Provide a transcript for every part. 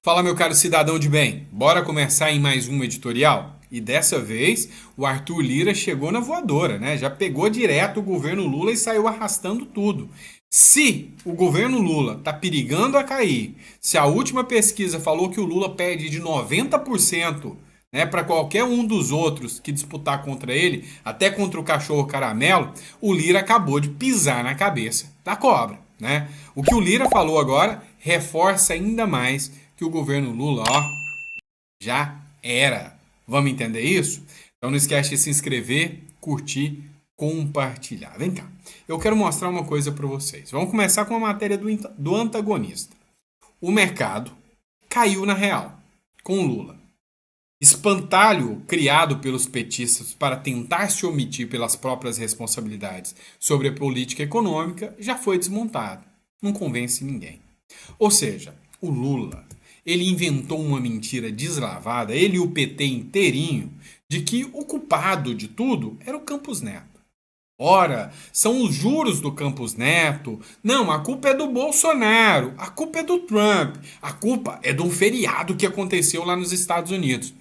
Fala, meu caro cidadão de bem, bora começar em mais um editorial? E dessa vez o Arthur Lira chegou na voadora, né? Já pegou direto o governo Lula e saiu arrastando tudo. Se o governo Lula tá perigando a cair, se a última pesquisa falou que o Lula perde de 90%, né, para qualquer um dos outros que disputar contra ele, até contra o cachorro caramelo, o Lira acabou de pisar na cabeça da cobra, né? O que o Lira falou agora reforça ainda mais que o governo Lula, ó, já era. Vamos entender isso? Então não esquece de se inscrever, curtir, compartilhar. Vem cá. Eu quero mostrar uma coisa para vocês. Vamos começar com a matéria do antagonista. O mercado caiu na real com o Lula. Espantalho criado pelos petistas para tentar se omitir pelas próprias responsabilidades sobre a política econômica já foi desmontado. Não convence ninguém. Ou seja, o Lula, ele inventou uma mentira deslavada, ele e o PT inteirinho, de que o culpado de tudo era o Campos Neto. Ora, são os juros do Campos Neto. Não, a culpa é do Bolsonaro, a culpa é do Trump, a culpa é de um feriado que aconteceu lá nos Estados Unidos.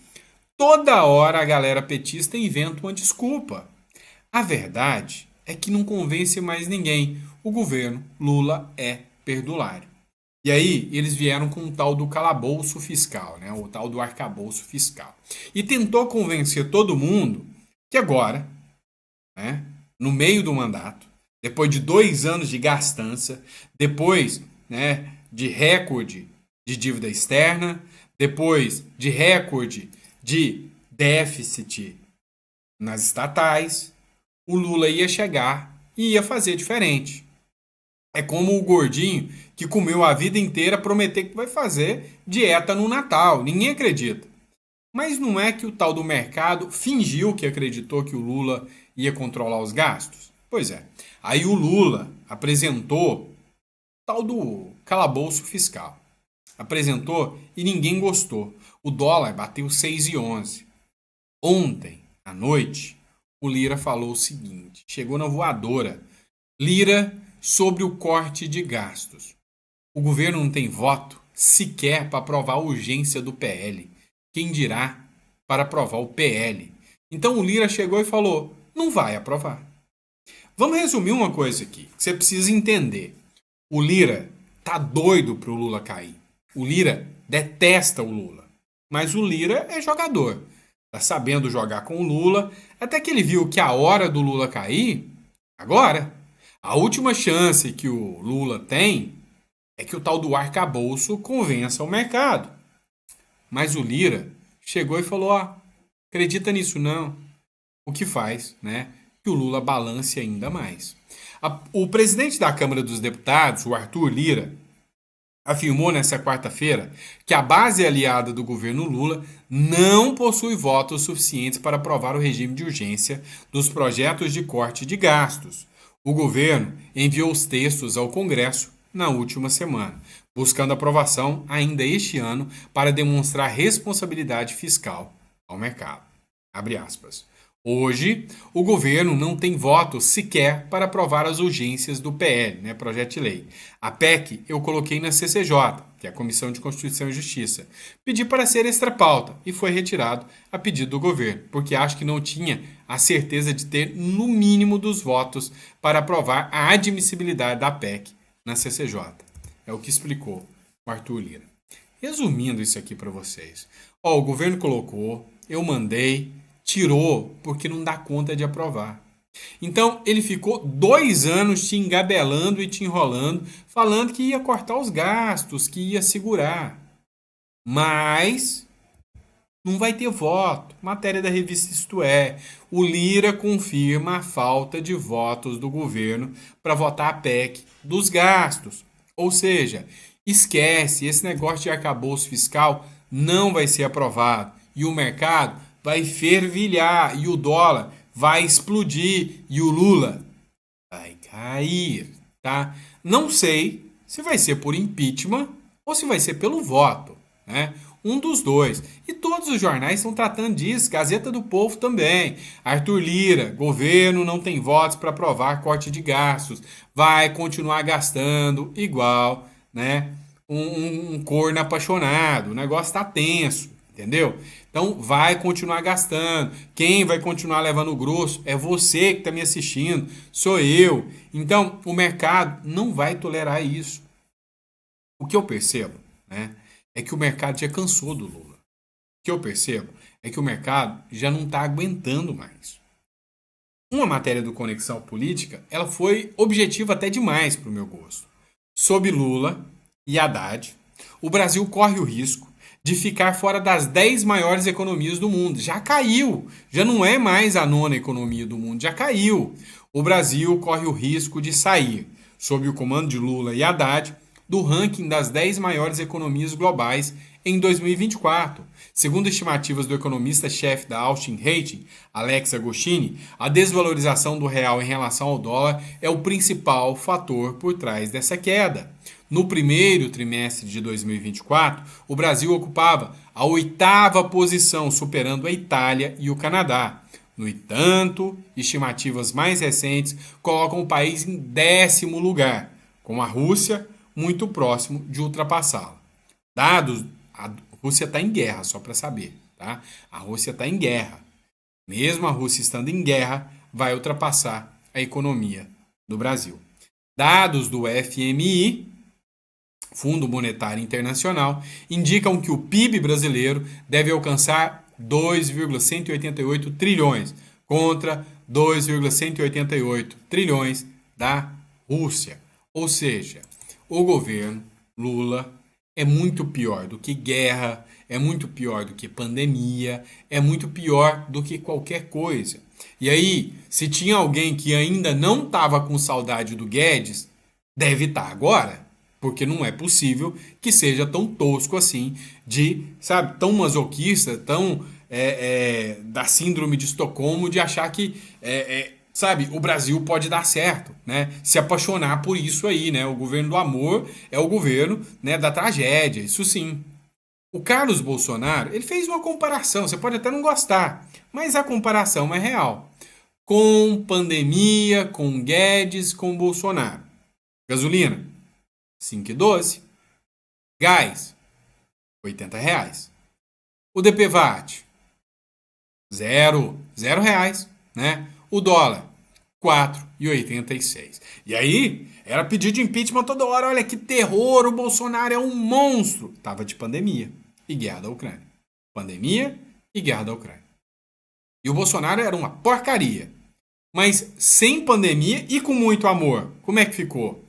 Toda hora a galera petista inventa uma desculpa. A verdade é que não convence mais ninguém. O governo Lula é perdulário. E aí eles vieram com o tal do calabouço fiscal, né? O tal do arcabouço fiscal. E tentou convencer todo mundo que agora, né, no meio do mandato, depois de 2 anos de gastança, depois, né, de recorde de dívida externa, depois de recorde de déficit nas estatais, o Lula ia chegar e ia fazer diferente. É como o gordinho que comeu a vida inteira prometer que vai fazer dieta no Natal. Ninguém acredita. Mas não é que o tal do mercado fingiu que acreditou que o Lula ia controlar os gastos? Pois é. Aí o Lula apresentou o tal do calabouço fiscal. Apresentou e ninguém gostou. O dólar bateu 6,11. Ontem, à noite, o Lira falou o seguinte: chegou na voadora. Lira sobre o corte de gastos. O governo não tem voto sequer para aprovar a urgência do PL. Quem dirá para aprovar o PL? Então o Lira chegou e falou: não vai aprovar. Vamos resumir uma coisa aqui, que você precisa entender. O Lira tá doido pro Lula cair. O Lira detesta o Lula. Mas o Lira é jogador. Tá sabendo jogar com o Lula, até que ele viu que a hora do Lula cair, agora. A última chance que o Lula tem é que o tal do arcabouço convença o mercado. Mas o Lira chegou e falou: ó, acredita nisso não. O que faz, né, que o Lula balance ainda mais. O presidente da Câmara dos Deputados, o Arthur Lira, afirmou nesta quarta-feira que a base aliada do governo Lula não possui votos suficientes para aprovar o regime de urgência dos projetos de corte de gastos. O governo enviou os textos ao Congresso na última semana, buscando aprovação ainda este ano para demonstrar responsabilidade fiscal ao mercado. Abre aspas. Hoje, o governo não tem voto sequer para aprovar as urgências do PL, né, projeto de lei. A PEC eu coloquei na CCJ, que é a Comissão de Constituição e Justiça. Pedi para ser extra pauta e foi retirado a pedido do governo, porque acho que não tinha a certeza de ter no mínimo dos votos para aprovar a admissibilidade da PEC na CCJ. É o que explicou o Arthur Lira. Resumindo isso aqui para vocês. Ó, o governo colocou, eu mandei, tirou porque não dá conta de aprovar. Então ele ficou 2 anos te engabelando e te enrolando, falando que ia cortar os gastos, que ia segurar. Mas não vai ter voto. Matéria da revista Isto É. O Lira confirma a falta de votos do governo para votar a PEC dos gastos. Ou seja, esquece, esse negócio de arcabouço fiscal não vai ser aprovado. E o mercado vai fervilhar e o dólar vai explodir e o Lula vai cair, tá? Não sei se vai ser por impeachment ou se vai ser pelo voto, né? Um dos dois. E todos os jornais estão tratando disso, Gazeta do Povo também. Arthur Lira, governo não tem votos para aprovar corte de gastos, vai continuar gastando igual, né? um corno apaixonado, o negócio tá tenso, entendeu? Então vai continuar gastando. Quem vai continuar levando o grosso é você que está me assistindo, sou eu. Então o mercado não vai tolerar isso. O que eu percebo, né, é que o mercado já cansou do Lula. O que eu percebo é que o mercado já não está aguentando mais. Uma matéria do Conexão Política, ela foi objetiva até demais para o meu gosto. Sob Lula e Haddad, o Brasil corre o risco de ficar fora das 10 maiores economias do mundo. Já caiu, já não é mais a nona economia do mundo, já caiu. O Brasil corre o risco de sair, sob o comando de Lula e Haddad, do ranking das 10 maiores economias globais em 2024. Segundo estimativas do economista-chefe da Austin Rating, Alex Agostini, a desvalorização do real em relação ao dólar é o principal fator por trás dessa queda. No primeiro trimestre de 2024, o Brasil ocupava a 8ª posição, superando a Itália e o Canadá. No entanto, estimativas mais recentes colocam o país em 10º lugar, com a Rússia muito próximo de ultrapassá-la. Dados, a Rússia está em guerra, só para saber, tá? A Rússia está em guerra. Mesmo a Rússia estando em guerra, vai ultrapassar a economia do Brasil. Dados do FMI, Fundo Monetário Internacional, indicam que o PIB brasileiro deve alcançar 2,188 trilhões contra 2,188 trilhões da Rússia. Ou seja, o governo Lula é muito pior do que guerra, é muito pior do que pandemia, é muito pior do que qualquer coisa. E aí, se tinha alguém que ainda não estava com saudade do Guedes, deve estar agora. Porque não é possível que seja tão tosco assim, de, sabe, tão masoquista, tão da síndrome de Estocolmo, de achar que, sabe, o Brasil pode dar certo, né? Se apaixonar por isso aí, né? O governo do amor é o governo, né, da tragédia, isso sim. O Carlos Bolsonaro, ele fez uma comparação, você pode até não gostar, mas a comparação é real. Com pandemia, com Guedes, com Bolsonaro. Gasolina, 5,12. Gás, R$ 80. O DPVAT, zero reais, né? O dólar, 4,86. E aí, era pedido de impeachment toda hora. Olha que terror, o Bolsonaro é um monstro. Tava de pandemia e guerra da Ucrânia. Pandemia e guerra da Ucrânia. E o Bolsonaro era uma porcaria. Mas sem pandemia e com muito amor, como é que ficou?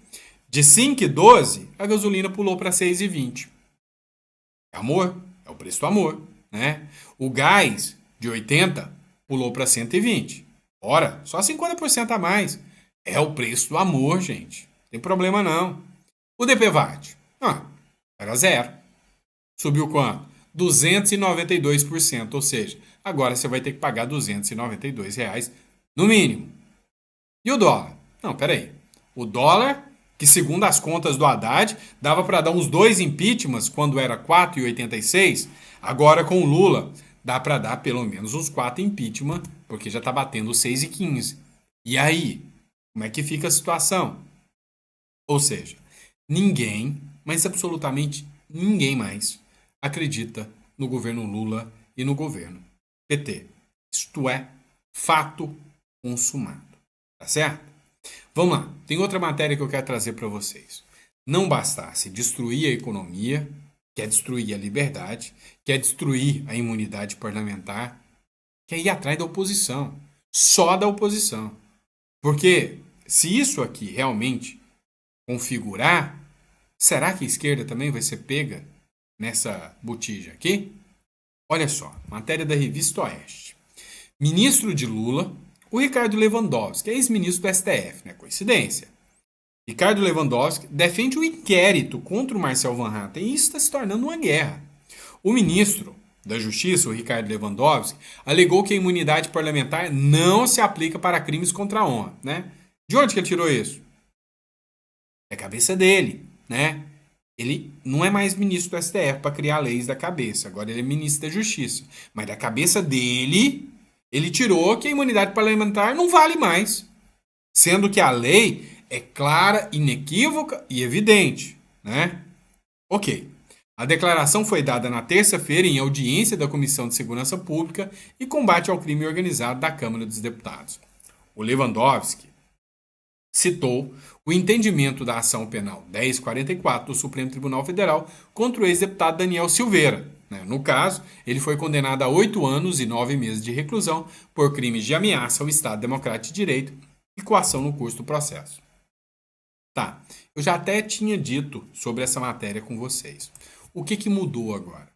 De 5,12, a gasolina pulou para 6,20. É amor, é o preço do amor, né? O gás de 80 pulou para 120. Ora, só 50% a mais. É o preço do amor, gente. Não tem problema não. O DPVAT, era zero. Subiu quanto? 292%, ou seja, agora você vai ter que pagar R$ 292 no mínimo. E o dólar? Não, peraí. O dólar, que segundo as contas do Haddad, dava para dar uns 2 impeachments quando era 4,86, agora com o Lula dá para dar pelo menos uns 4 impeachment, porque já está batendo 6,15. E aí? Como é que fica a situação? Ou seja, ninguém, mas absolutamente ninguém mais, acredita no governo Lula e no governo PT. Isto é fato consumado. Tá certo? Vamos lá. Tem outra matéria que eu quero trazer para vocês. Não bastasse destruir a economia, quer destruir a liberdade, quer destruir a imunidade parlamentar, quer ir atrás da oposição. Só da oposição. Porque se isso aqui realmente configurar, será que a esquerda também vai ser pega nessa botija aqui? Olha só, matéria da Revista Oeste. Ministro de Lula, o Ricardo Lewandowski, ex-ministro do STF, né? Coincidência. Ricardo Lewandowski defende um inquérito contra o Marcel Van Hatten e isso está se tornando uma guerra. O ministro da Justiça, o Ricardo Lewandowski, alegou que a imunidade parlamentar não se aplica para crimes contra a honra, né? De onde que ele tirou isso? É a cabeça dele, né? Ele não é mais ministro do STF para criar leis da cabeça. Agora ele é ministro da Justiça. Mas da cabeça dele, ele tirou que a imunidade parlamentar não vale mais. Sendo que a lei é clara, inequívoca e evidente, né? Ok. A declaração foi dada na terça-feira em audiência da Comissão de Segurança Pública e Combate ao Crime Organizado da Câmara dos Deputados. O Lewandowski citou o entendimento da ação penal 1044 do Supremo Tribunal Federal contra o ex-deputado Daniel Silveira. No caso, ele foi condenado a 8 anos e 9 meses de reclusão por crimes de ameaça ao Estado Democrático de Direito e coação no curso do processo. Tá, eu já até tinha dito sobre essa matéria com vocês. O que mudou agora?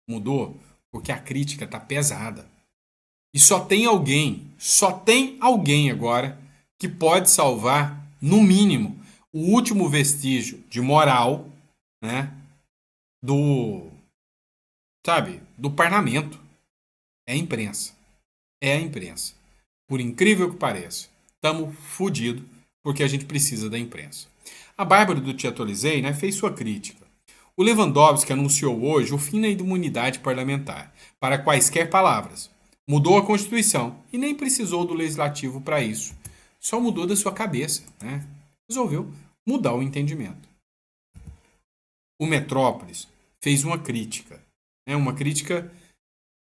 Mudou porque a crítica está pesada. E só tem alguém agora que pode salvar, no mínimo, o último vestígio de moral, né, do parlamento. É a imprensa. É a imprensa. Por incrível que pareça, estamos fodidos porque a gente precisa da imprensa. A Bárbara do Te Atualizei, né, fez sua crítica. O Lewandowski anunciou hoje o fim da imunidade parlamentar para quaisquer palavras. Mudou a Constituição e nem precisou do Legislativo para isso. Só mudou da sua cabeça, né? Resolveu mudar o entendimento. O Metrópolis fez uma crítica, né? Uma crítica,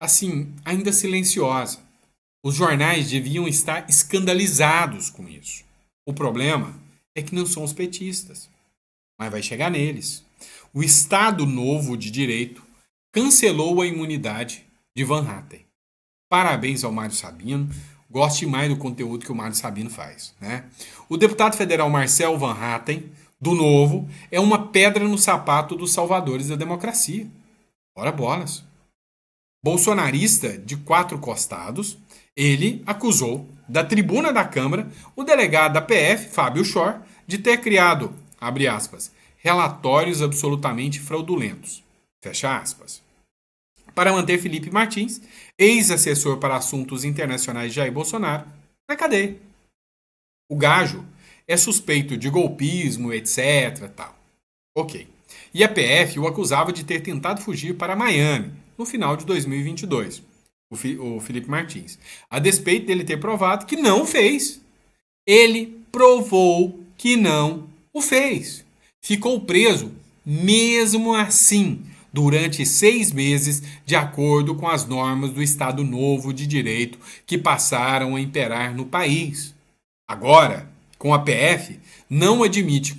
assim, ainda silenciosa. Os jornais deviam estar escandalizados com isso. O problema é que não são os petistas, mas vai chegar neles. O Estado Novo de Direito cancelou a imunidade de Van Hatten. Parabéns ao Mário Sabino. Goste mais do conteúdo que o Mário Sabino faz, né? O deputado federal Marcel Van Hatten, do Novo, é uma pedra no sapato dos salvadores da democracia. Ora bolas. Bolsonarista de 4 costados, ele acusou, da tribuna da Câmara, o delegado da PF, Fábio Schor, de ter criado, abre aspas, relatórios absolutamente fraudulentos, fecha aspas, para manter Felipe Martins, ex-assessor para assuntos internacionais de Jair Bolsonaro, na cadeia. O gajo é suspeito de golpismo, etc. Tal. Ok. E a PF o acusava de ter tentado fugir para Miami no final de 2022, o Felipe Martins, a despeito dele ter provado que não fez. Ele provou que não o fez. Ficou preso mesmo assim durante 6 meses, de acordo com as normas do Estado Novo de Direito que passaram a imperar no país. Agora, como a PF não admite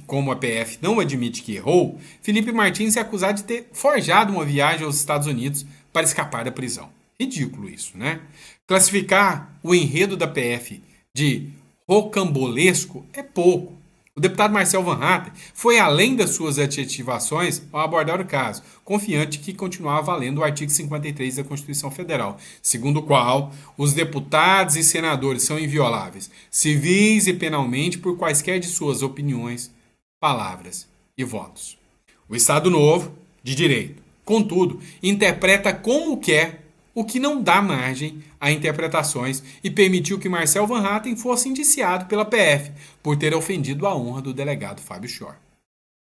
que errou, Felipe Martins é acusado de ter forjado uma viagem aos Estados Unidos para escapar da prisão. Ridículo isso, né? Classificar o enredo da PF de rocambolesco é pouco. O deputado Marcel Van Hatten foi além das suas adjetivações ao abordar o caso, confiante que continuava valendo o artigo 53 da Constituição Federal, segundo o qual os deputados e senadores são invioláveis, civis e penalmente por quaisquer de suas opiniões, palavras e votos. O Estado Novo, de Direito, contudo, interpreta como quer, o que não dá margem a interpretações e permitiu que Marcel Van Hatten fosse indiciado pela PF por ter ofendido a honra do delegado Fábio Schor.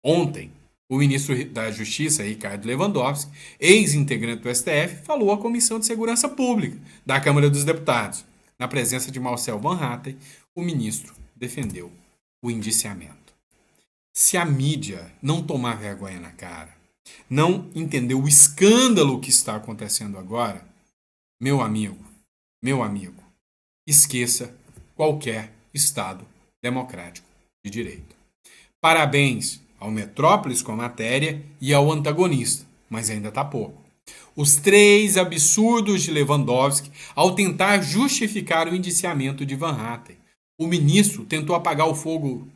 Ontem, o ministro da Justiça, Ricardo Lewandowski, ex-integrante do STF, falou à Comissão de Segurança Pública da Câmara dos Deputados. Na presença de Marcel Van Hatten, o ministro defendeu o indiciamento. Se a mídia não tomar vergonha na cara, não entender o escândalo que está acontecendo agora, meu amigo, esqueça qualquer Estado democrático de direito. Parabéns ao Metrópolis com a matéria e ao antagonista, mas ainda está pouco. Os 3 absurdos de Lewandowski ao tentar justificar o indiciamento de Van Hatten. O ministro tentou apagar o fogo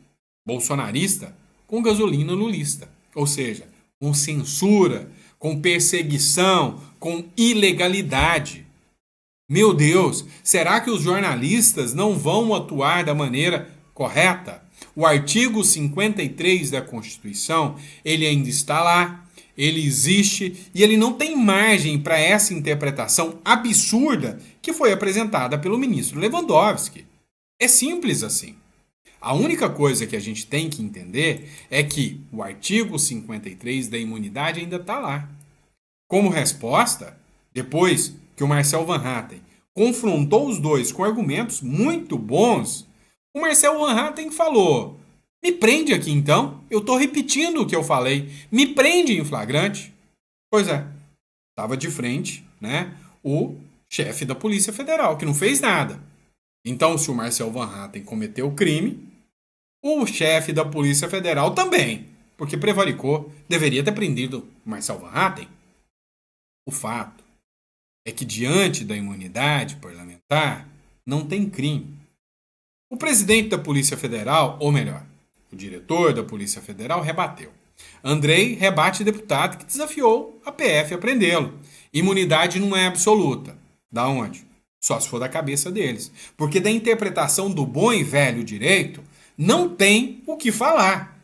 bolsonarista com gasolina lulista, ou seja, com censura, com perseguição, com ilegalidade. Meu Deus, será que os jornalistas não vão atuar da maneira correta? O artigo 53 da Constituição, ele ainda está lá, ele existe e ele não tem margem para essa interpretação absurda que foi apresentada pelo ministro Lewandowski. É simples assim. A única coisa que a gente tem que entender é que o artigo 53 da imunidade ainda está lá. Como resposta, depois que o Marcel Van Hatten confrontou os dois com argumentos muito bons, o Marcel Van Hatten falou: Me prende aqui então. Eu estou repetindo o que eu falei. Me prende em flagrante. Pois é, estava de frente, né, o chefe da Polícia Federal, que não fez nada. Então, se o Marcel Van Hatten cometeu o crime, o chefe da Polícia Federal também, porque prevaricou, deveria ter prendido o Marcel Van Hatten. O fato é que, diante da imunidade parlamentar, não tem crime. O presidente da Polícia Federal, ou melhor, o diretor da Polícia Federal, rebateu. Andrei rebate deputado que desafiou a PF a prendê-lo. Imunidade não é absoluta. Da onde? Só se for da cabeça deles. Porque da interpretação do bom e velho direito, não tem o que falar.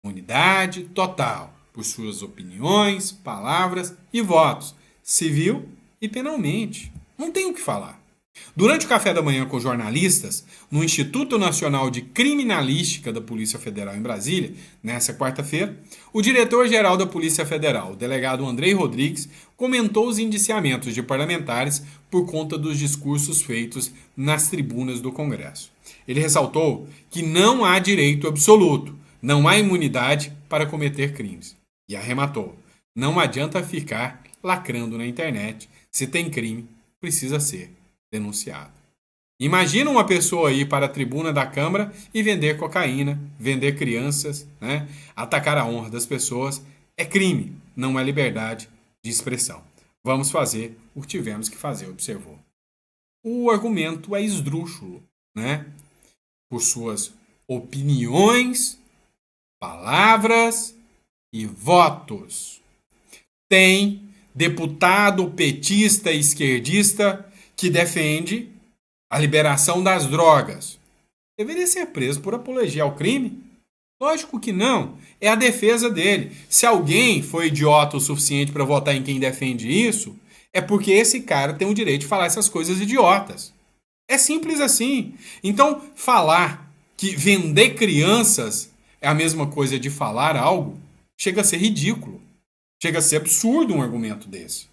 Imunidade total por suas opiniões, palavras e votos, civil e penalmente. Não tem o que falar. Durante o café da manhã com jornalistas, no Instituto Nacional de Criminalística da Polícia Federal em Brasília, nessa quarta-feira, o diretor-geral da Polícia Federal, o delegado Andrei Rodrigues, comentou os indiciamentos de parlamentares por conta dos discursos feitos nas tribunas do Congresso. Ele ressaltou que não há direito absoluto, não há imunidade para cometer crimes. E arrematou: não adianta ficar lacrando na internet. Se tem crime, precisa ser denunciado. Imagina uma pessoa ir para a tribuna da Câmara e vender cocaína, vender crianças, né? Atacar a honra das pessoas. É crime, não é liberdade de expressão. Vamos fazer o que tivemos que fazer, observou. O argumento é esdrúxulo, né? Por suas opiniões, palavras e votos. Tem deputado petista e esquerdista que defende a liberação das drogas. Deveria ser preso por apologia ao crime? Lógico que não. É a defesa dele. Se alguém foi idiota o suficiente para votar em quem defende isso, é porque esse cara tem o direito de falar essas coisas idiotas. É simples assim. Então, falar que vender crianças é a mesma coisa de falar algo chega a ser ridículo. Chega a ser absurdo um argumento desse.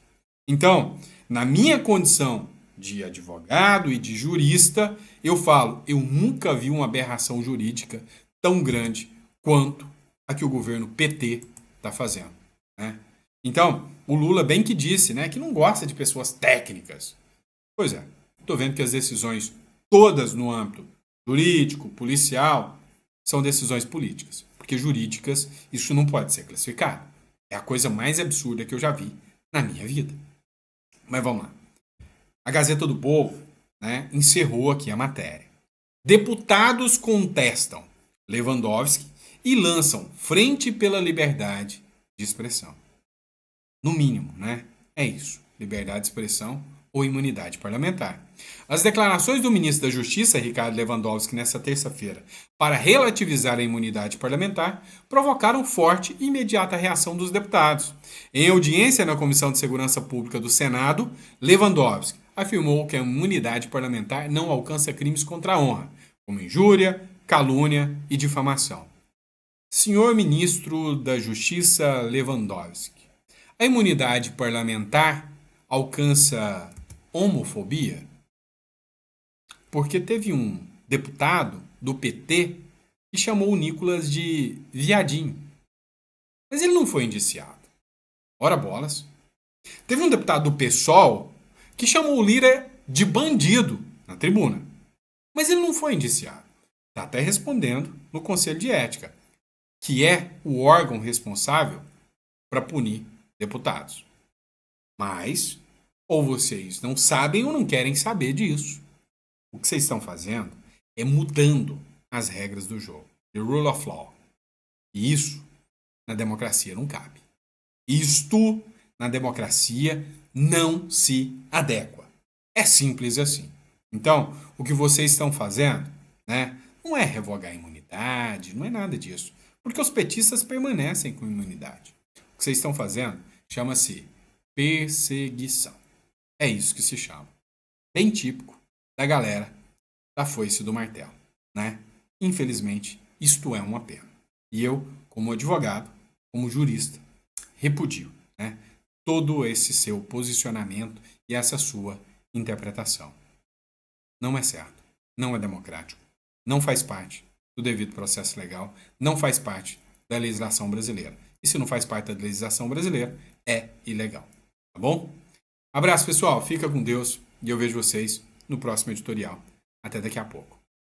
Então, na minha condição de advogado e de jurista, eu falo, eu nunca vi uma aberração jurídica tão grande quanto a que o governo PT está fazendo, né? Então, o Lula bem que disse, né, que não gosta de pessoas técnicas. Pois é, estou vendo que as decisões todas no âmbito jurídico, policial, são decisões políticas. Porque jurídicas, isso não pode ser classificado. É a coisa mais absurda que eu já vi na minha vida. Mas vamos lá. A Gazeta do Povo, né, encerrou aqui a matéria. Deputados contestam Lewandowski e lançam Frente pela Liberdade de Expressão. No mínimo, né? É isso. Liberdade de expressão ou imunidade parlamentar. As declarações do ministro da Justiça, Ricardo Lewandowski, nesta terça-feira, para relativizar a imunidade parlamentar, provocaram forte e imediata reação dos deputados. Em audiência na Comissão de Segurança Pública do Senado, Lewandowski afirmou que a imunidade parlamentar não alcança crimes contra a honra, como injúria, calúnia e difamação. Senhor ministro da Justiça Lewandowski, a imunidade parlamentar alcança homofobia? Porque teve um deputado do PT que chamou o Nicolas de viadinho. Mas ele não foi indiciado. Ora bolas. Teve um deputado do PSOL que chamou o Lira de bandido na tribuna. Mas ele não foi indiciado. Está até respondendo no Conselho de Ética, que é o órgão responsável para punir deputados. Mas, ou vocês não sabem ou não querem saber disso. O que vocês estão fazendo é mudando as regras do jogo. The rule of law. E isso na democracia não cabe. Isto na democracia não se adequa. É simples assim. Então, o que vocês estão fazendo, né, não é revogar a imunidade, não é nada disso. Porque os petistas permanecem com imunidade. O que vocês estão fazendo chama-se perseguição. É isso que se chama. Bem típico da galera da foice e do martelo, né? Infelizmente, isto é uma pena. E eu, como advogado, como jurista, repudio, né, todo esse seu posicionamento e essa sua interpretação. Não é certo, não é democrático, não faz parte do devido processo legal, não faz parte da legislação brasileira. E se não faz parte da legislação brasileira, é ilegal. Tá bom? Abraço, pessoal. Fica com Deus e eu vejo vocês no próximo editorial. Até daqui a pouco.